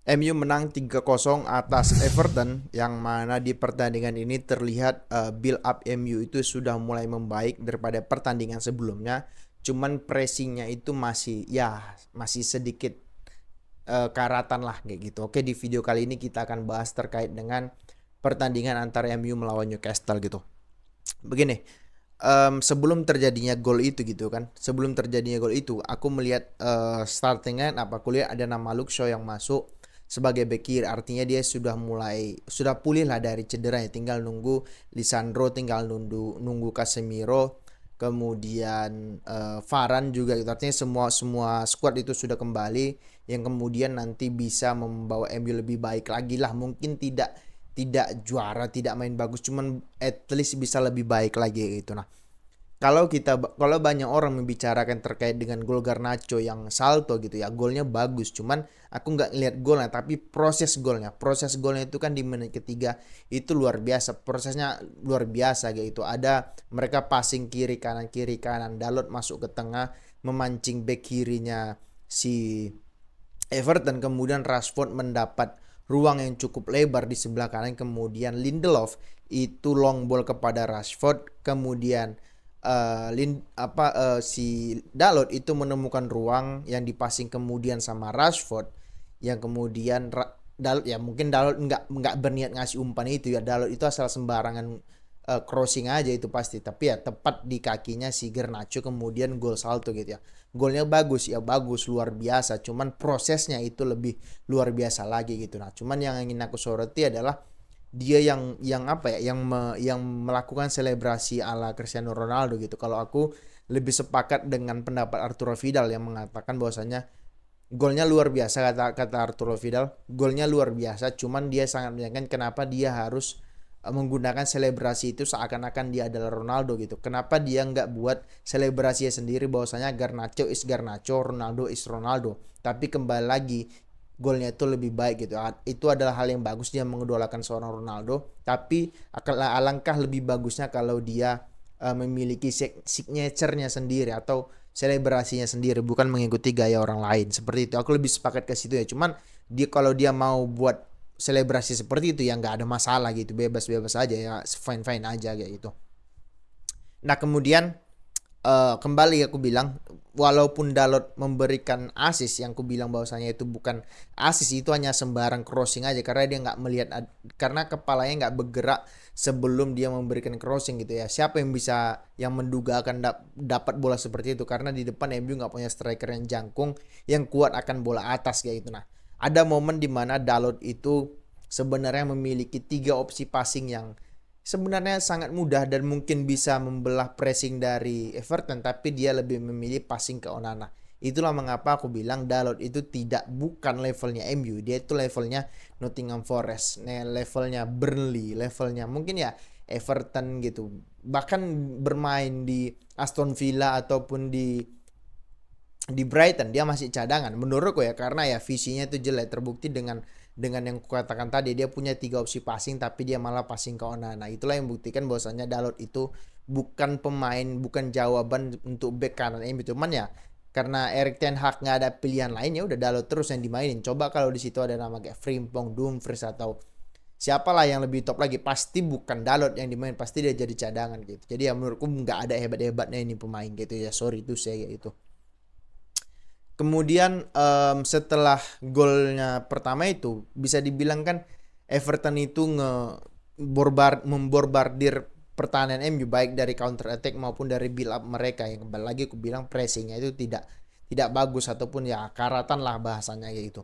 MU menang 3-0 atas Everton, yang mana di pertandingan ini terlihat build up MU itu sudah mulai membaik daripada pertandingan sebelumnya. Cuman pressingnya itu masih sedikit karatan lah kayak gitu. Oke, di video kali ini kita akan bahas terkait dengan pertandingan antara MU melawan Newcastle gitu. Begini, sebelum terjadinya gol itu gitu kan, sebelum terjadinya gol itu aku melihat startingan apa aku lihat ada nama Luke Shaw yang masuk sebagai bek kiri, artinya dia sudah pulih lah dari cedera ya, tinggal nunggu Lisandro, tinggal nunggu Casemiro, kemudian Varane juga gitu. Artinya semua squad itu sudah kembali, yang kemudian nanti bisa membawa MU lebih baik lagi lah, mungkin tidak juara, tidak main bagus, cuman at least bisa lebih baik lagi gitu. Nah, kalau banyak orang membicarakan terkait dengan gol Garnacho yang salto gitu ya, golnya bagus, cuman aku nggak lihat golnya, tapi proses golnya itu kan di menit ketiga itu luar biasa, prosesnya luar biasa gitu. Ada mereka passing kiri kanan, Dalot masuk ke tengah memancing back kirinya si Everton, kemudian Rashford mendapat ruang yang cukup lebar di sebelah kanan, kemudian Lindelof itu long ball kepada Rashford, kemudian si Dalot itu menemukan ruang yang dipasing kemudian sama Rashford, yang kemudian Dalot ya mungkin Dalot nggak berniat ngasih umpan itu ya, Dalot itu asal sembarangan crossing aja itu pasti, tapi ya tepat di kakinya si Garnacho, kemudian gol salto gitu ya. Golnya bagus ya, bagus luar biasa, cuman prosesnya itu lebih luar biasa lagi gitu. Nah, cuman yang ingin aku soroti adalah dia yang melakukan selebrasi ala Cristiano Ronaldo gitu. Kalau aku lebih sepakat dengan pendapat Arturo Vidal yang mengatakan bahwasanya golnya luar biasa, kata kata Arturo Vidal, golnya luar biasa, cuman dia sangat menyayangkan kenapa dia harus menggunakan selebrasi itu seakan-akan dia adalah Ronaldo gitu. Kenapa dia nggak buat selebrasinya sendiri bahwasanya Garnacho is Garnacho, Ronaldo is Ronaldo. Tapi kembali lagi, golnya itu lebih baik gitu. Itu adalah hal yang bagus dia mengidolakan seorang Ronaldo, tapi alangkah lebih bagusnya kalau dia memiliki signature-nya sendiri atau selebrasinya sendiri, bukan mengikuti gaya orang lain. Seperti itu. Aku lebih sepakat ke situ ya. Cuman kalau dia mau buat selebrasi seperti itu ya nggak ada masalah gitu, bebas-bebas aja ya, fine-fine aja kayak gitu. Nah, kemudian kembali aku bilang, walaupun Dalot memberikan assist, yang aku bilang bahwasanya itu bukan assist, itu hanya sembarang crossing aja karena dia nggak melihat, karena kepalanya nggak bergerak sebelum dia memberikan crossing gitu ya. Siapa yang bisa yang menduga akan dapat bola seperti itu, karena di depan MU nggak punya striker yang jangkung yang kuat akan bola atas kayak gitu. Nah, ada momen di mana Dalot itu sebenarnya memiliki 3 opsi passing yang sebenarnya sangat mudah dan mungkin bisa membelah pressing dari Everton, tapi dia lebih memilih passing ke Onana. Itulah mengapa aku bilang Dalot itu bukan levelnya MU, dia itu levelnya Nottingham Forest, levelnya Burnley, levelnya mungkin ya Everton gitu. Bahkan bermain di Aston Villa ataupun di Brighton dia masih cadangan menurutku ya, karena ya visinya itu jelek, terbukti dengan yang kukatakan tadi, dia punya 3 opsi passing tapi dia malah passing ke Onana. Itulah yang membuktikan bahwasanya Dalot itu bukan pemain, bukan jawaban untuk back kanan MU. Cuman ya karena Erik ten Hag nggak ada pilihan lain, ya udah Dalot terus yang dimainin. Coba kalau di situ ada nama kayak Frimpong, Dumfries atau siapalah yang lebih top lagi, pasti bukan Dalot yang dimain, pasti dia jadi cadangan gitu. Jadi ya menurutku nggak ada hebat-hebatnya ini pemain gitu ya, sorry itu saya itu. Kemudian setelah golnya pertama itu bisa dibilang kan Everton itu memborbardir pertahanan MU baik dari counter attack maupun dari build up mereka, yang kembali lagi aku bilang pressingnya itu tidak bagus ataupun ya karatan lah bahasanya gitu.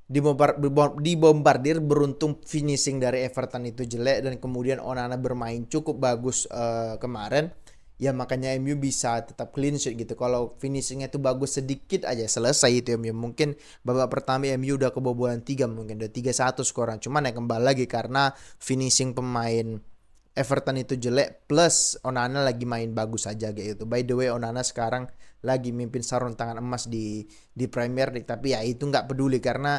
Dibombardir, beruntung finishing dari Everton itu jelek, dan kemudian Onana bermain cukup bagus kemarin. Ya makanya MU bisa tetap clean sheet gitu. Kalau finishingnya itu bagus sedikit aja selesai itu MU. Mungkin babak pertama MU udah kebobolan 3, mungkin udah 3-1 skornya. Cuman ya kembali lagi karena finishing pemain Everton itu jelek, plus Onana lagi main bagus aja gitu. By the way, Onana sekarang lagi mimpin sarung tangan emas di Premier League, tapi ya itu nggak peduli karena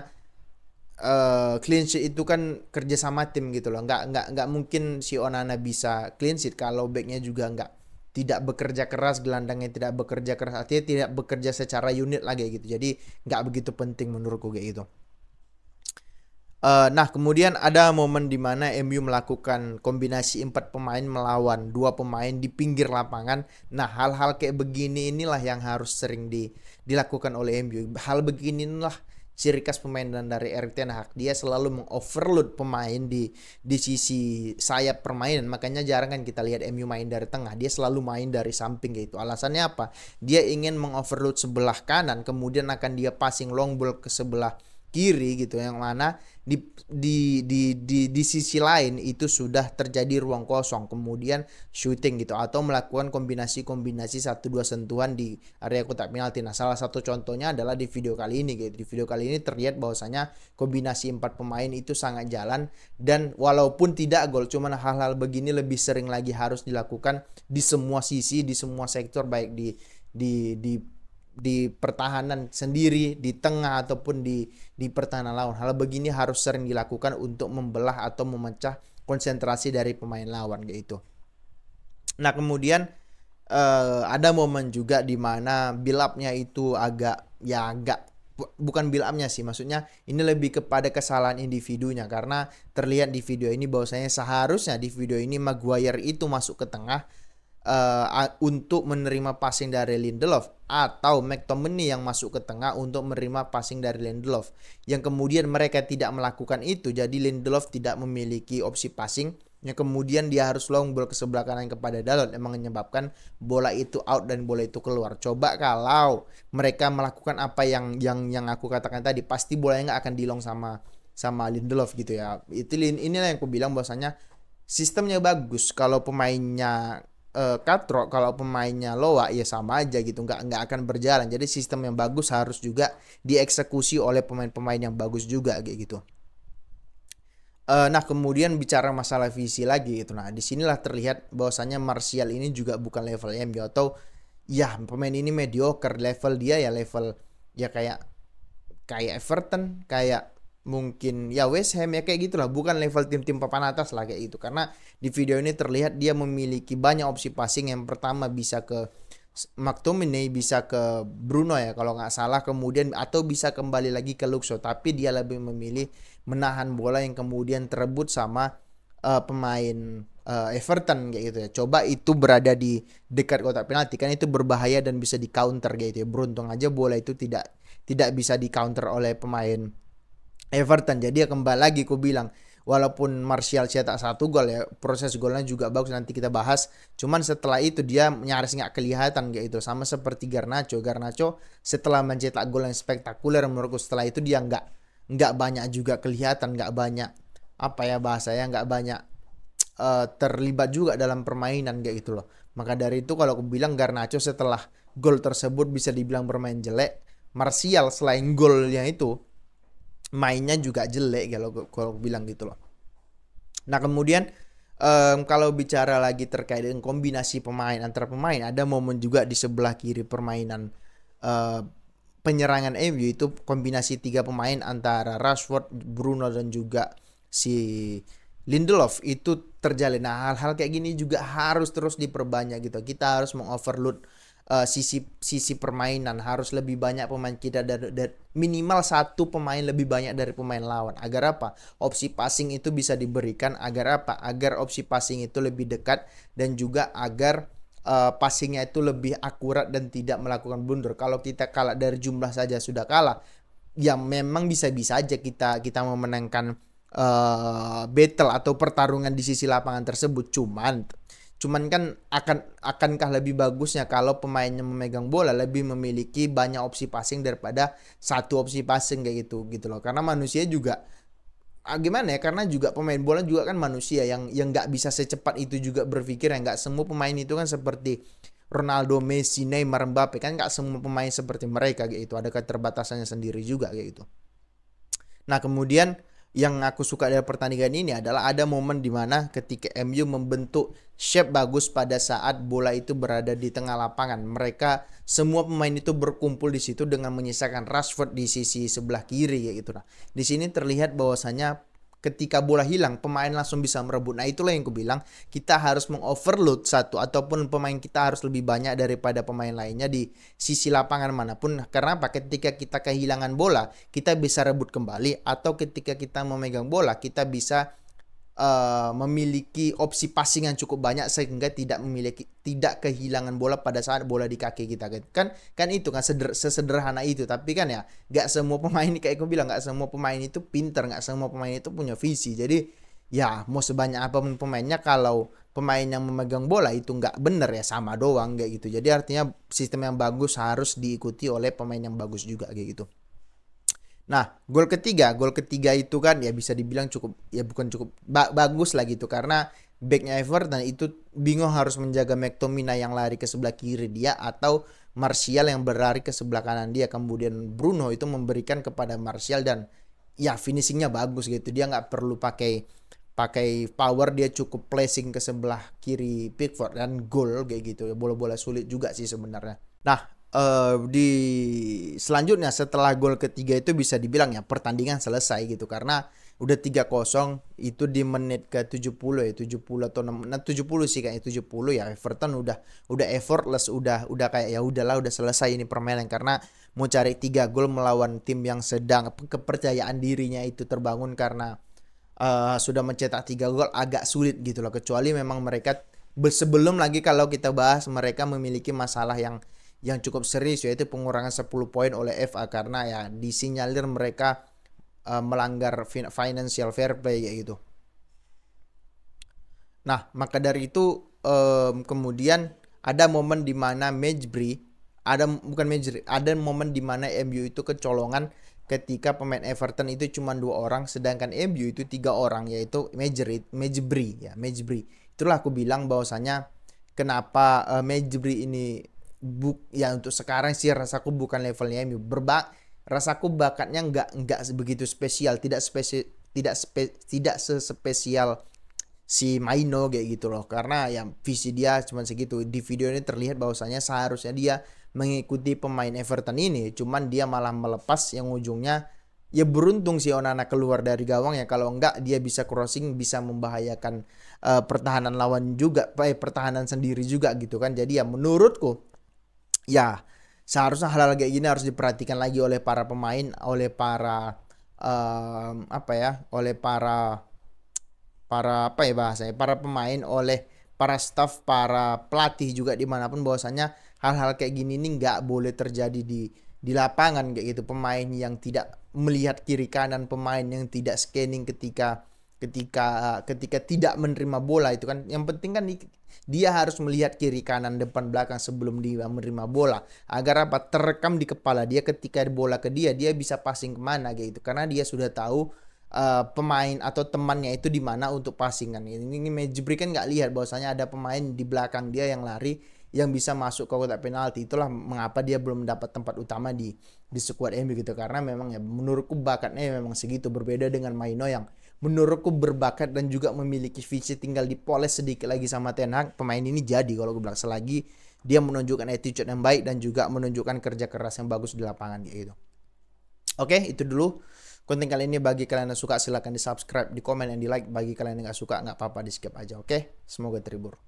clean sheet itu kan kerja sama tim gitu loh. Nggak mungkin si Onana bisa clean sheet kalau backnya juga tidak bekerja keras, gelandangnya tidak bekerja keras, artinya tidak bekerja secara unit lagi gitu. Jadi nggak begitu penting menurutku kayak gitu. Nah, kemudian ada momen di mana MU melakukan kombinasi 4 pemain melawan 2 pemain di pinggir lapangan. Nah, hal-hal kayak begini inilah yang harus sering dilakukan oleh MU. Hal begini inilah ciri khas pemainan dari Erik ten Hag. Dia selalu mengoverload pemain di sisi sayap permainan. Makanya jarang kan kita lihat MU main dari tengah. Dia selalu main dari samping gitu. Alasannya apa? Dia ingin mengoverload sebelah kanan, kemudian akan dia passing long ball ke sebelah kiri gitu, yang mana di sisi lain itu sudah terjadi ruang kosong, kemudian shooting gitu, atau melakukan kombinasi 1-2 sentuhan di area kotak penalti. Nah, salah satu contohnya adalah di video kali ini gitu. Di video kali ini terlihat bahwasanya kombinasi 4 pemain itu sangat jalan, dan walaupun tidak gol, cuman hal-hal begini lebih sering lagi harus dilakukan di semua sisi, di semua sektor, baik di di di pertahanan sendiri, di tengah, ataupun di pertahanan lawan. Hal begini harus sering dilakukan untuk membelah atau memecah konsentrasi dari pemain lawan gitu. Nah, kemudian ada momen juga di mana build up-nya itu agak bukan build up-nya sih, maksudnya ini lebih kepada kesalahan individunya, karena terlihat di video ini bahwasanya seharusnya di video ini Maguire itu masuk ke tengah untuk menerima passing dari Lindelof, atau McTominay yang masuk ke tengah untuk menerima passing dari Lindelof, yang kemudian mereka tidak melakukan itu. Jadi Lindelof tidak memiliki opsi passing, yang kemudian dia harus long ball ke sebelah kanan kepada Dalot, yang menyebabkan bola itu out dan bola itu keluar. Coba kalau mereka melakukan apa yang aku katakan tadi, pasti bolanya nggak akan dilong sama Lindelof gitu ya. Inilah yang aku bilang bahwasanya sistemnya bagus kalau pemainnya katrok, kalau pemainnya loa ya sama aja gitu, nggak akan berjalan. Jadi sistem yang bagus harus juga dieksekusi oleh pemain-pemain yang bagus juga kayak gitu. Nah, kemudian bicara masalah visi lagi gitu. Nah, disinilah terlihat bahwasannya Martial ini juga bukan level MU, atau ya pemain ini mediocre. Level dia ya level ya kayak Everton, kayak mungkin ya West Ham, ya kayak gitulah, bukan level tim-tim papan atas lah kayak gitu. Karena di video ini terlihat dia memiliki banyak opsi passing. Yang pertama bisa ke McTominay, bisa ke Bruno ya kalau nggak salah, kemudian atau bisa kembali lagi ke Luxo, tapi dia lebih memilih menahan bola yang kemudian terebut sama pemain Everton kayak gitu ya. Coba itu berada di dekat kotak penalti, kan itu berbahaya dan bisa di counter kayak gitu ya. Beruntung aja bola itu tidak bisa di counter oleh pemain Everton. Jadi ya kembali lagi aku bilang, walaupun Martial cetak 1 gol ya, proses golnya juga bagus, nanti kita bahas. Cuman setelah itu dia nyaris nggak kelihatan kayak itu, sama seperti Garnacho setelah mencetak gol yang spektakuler, menurutku setelah itu dia nggak banyak juga kelihatan, nggak banyak apa ya bahasanya, nggak banyak terlibat juga dalam permainan kayak gitu loh. Maka dari itu kalau aku bilang Garnacho setelah gol tersebut bisa dibilang bermain jelek. Martial selain golnya itu mainnya juga jelek kalau bilang gitu loh. Nah, kemudian kalau bicara lagi terkait dengan kombinasi pemain antar pemain, ada momen juga di sebelah kiri permainan penyerangan MU itu kombinasi 3 pemain antara Rashford, Bruno, dan juga si Lindelof itu terjalin. Nah, hal-hal kayak gini juga harus terus diperbanyak gitu. Kita harus mengoverload sisi permainan, harus lebih banyak pemain kita dari minimal 1 pemain lebih banyak dari pemain lawan. Agar apa? Opsi passing itu bisa diberikan. Agar apa? Agar opsi passing itu lebih dekat, dan juga agar passingnya itu lebih akurat dan tidak melakukan blunder. Kalau kita kalah dari jumlah saja sudah kalah, ya memang bisa-bisa aja kita memenangkan battle atau pertarungan di sisi lapangan tersebut. Cuman kan akankah lebih bagusnya kalau pemainnya memegang bola lebih memiliki banyak opsi passing daripada 1 opsi passing kayak gitu loh. Karena manusia juga gimana ya, karena juga pemain bola juga kan manusia yang nggak bisa secepat itu juga berpikir, ya nggak semua pemain itu kan seperti Ronaldo, Messi, Neymar, Mbappe, kan nggak semua pemain seperti mereka kayak gitu, ada keterbatasannya sendiri juga kayak gitu. Nah, kemudian yang aku suka dari pertandingan ini adalah ada momen dimana ketika MU membentuk shape bagus pada saat bola itu berada di tengah lapangan. Mereka semua pemain itu berkumpul di situ dengan menyisakan Rashford di sisi sebelah kiri kayak gitu. Nah, di sini terlihat bahwasanya ketika bola hilang pemain langsung bisa merebut. Nah itulah yang aku bilang, kita harus mengoverload satu ataupun pemain kita harus lebih banyak daripada pemain lainnya di sisi lapangan manapun. Karena apa? Ketika kita kehilangan bola kita bisa rebut kembali, atau ketika kita memegang bola kita bisa memiliki opsi passing yang cukup banyak sehingga tidak kehilangan bola pada saat bola di kaki kita kan itu kan sesederhana itu. Tapi kan ya nggak semua pemain, kayak aku bilang, nggak semua pemain itu pinter, nggak semua pemain itu punya visi. Jadi ya mau sebanyak apapun pemainnya, kalau pemain yang memegang bola itu nggak bener ya sama doang kayak gitu. Jadi artinya sistem yang bagus harus diikuti oleh pemain yang bagus juga kayak gitu. Nah, gol ketiga itu kan ya bisa dibilang cukup, ya bukan cukup bagus lah gitu, karena backnya Everton itu bingung harus menjaga McTominay yang lari ke sebelah kiri dia atau Martial yang berlari ke sebelah kanan dia. Kemudian Bruno itu memberikan kepada Martial dan ya finishingnya bagus gitu. Dia nggak perlu pakai pakai power, dia cukup placing ke sebelah kiri Pickford dan gol kayak gitu. Bola-bola sulit juga sih sebenarnya. Nah, di selanjutnya setelah gol ketiga itu bisa dibilang ya pertandingan selesai gitu, karena udah 3-0 itu di menit ke 70 ya, 70 atau 70 sih kayaknya, 70 ya. Everton udah effortless, udah kayak ya udahlah, udah selesai ini permainan, karena mau cari 3 gol melawan tim yang sedang kepercayaan dirinya itu terbangun karena sudah mencetak 3 gol agak sulit gitu loh, kecuali memang mereka sebelum lagi kalau kita bahas mereka memiliki masalah yang cukup serius, yaitu pengurangan 10 poin oleh FA karena ya disinyalir mereka melanggar financial fair play kayak gitu. Nah, maka dari itu kemudian ada momen di mana ada momen di mana MU itu kecolongan ketika pemain Everton itu cuma 2 orang, sedangkan MU itu 3 orang, yaitu Maguire. Itulah aku bilang bahwasanya kenapa Maguire ini ya untuk sekarang sih rasaku bukan levelnya MU. Rasaku bakatnya nggak begitu spesial, tidak sespesial si Maino kayak gitu loh, karena ya visi dia cuma segitu. Di video ini terlihat bahwasanya seharusnya dia mengikuti pemain Everton ini, cuman dia malah melepas yang ujungnya ya beruntung si Onana keluar dari gawang ya, kalau enggak dia bisa crossing, bisa membahayakan pertahanan lawan juga, pertahanan sendiri juga gitu kan. Jadi ya menurutku ya seharusnya hal-hal kayak gini harus diperhatikan lagi oleh para pemain, oleh para oleh para apa ya bahasanya, para pemain, oleh para staff, para pelatih juga dimanapun, bahwasanya hal-hal kayak gini nih nggak boleh terjadi di lapangan kayak gitu. Pemain yang tidak melihat kiri kanan, pemain yang tidak scanning ketika tidak menerima bola itu kan. Yang penting kan dia harus melihat kiri kanan depan belakang sebelum dia menerima bola, agar apa, terekam di kepala dia ketika bola ke dia bisa passing kemana gitu, karena dia sudah tahu pemain atau temannya itu di mana untuk passing kan. Ini Maguire kan nggak lihat bahwasanya ada pemain di belakang dia yang lari yang bisa masuk ke kotak penalti. Itulah mengapa dia belum mendapat tempat utama di skuad MU gitu, karena memang ya menurutku bakatnya memang segitu, berbeda dengan Maino yang menurutku berbakat dan juga memiliki visi, tinggal dipoles sedikit lagi sama Ten Hag. Pemain ini jadi kalau gue bilang selagi dia menunjukkan attitude yang baik dan juga menunjukkan kerja keras yang bagus di lapangan gitu. Oke, itu dulu konten kali ini. Bagi kalian yang suka silahkan di subscribe, di komen, dan di like. Bagi kalian yang gak suka nggak apa-apa, di skip aja. Oke, semoga terhibur.